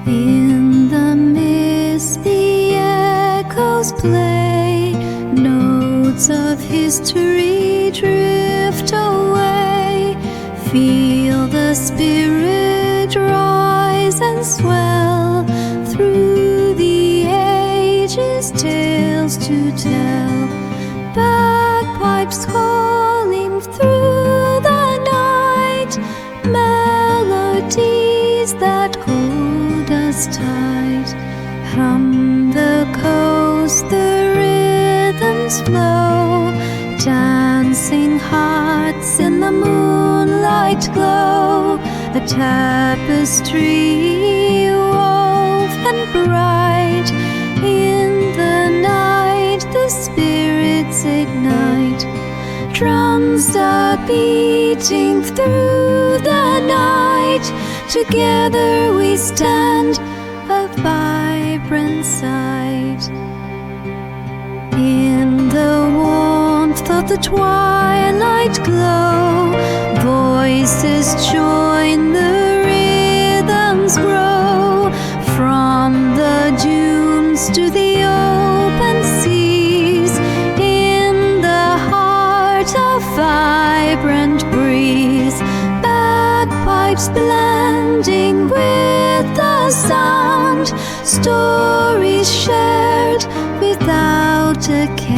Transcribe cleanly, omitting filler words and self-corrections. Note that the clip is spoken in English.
In the mist the echoes play, notes of history drift away. Feel the spirit rise and swell, through the ages tales to tell. Bagpipes calling through the night, melodies that hold us tight. From the coast the rhythms flow, dancing hearts in the moonlight glow. A tapestry woven bright, in the night the spirits ignite. Drums start beating through the night, together we stand, a vibrant sight. In the warmth of the twilight glow, voices join, the rhythms grow. From the dunes to the open seas, in the heart a vibrant breeze. Bagpipes blending with the sound, stories shared without a care.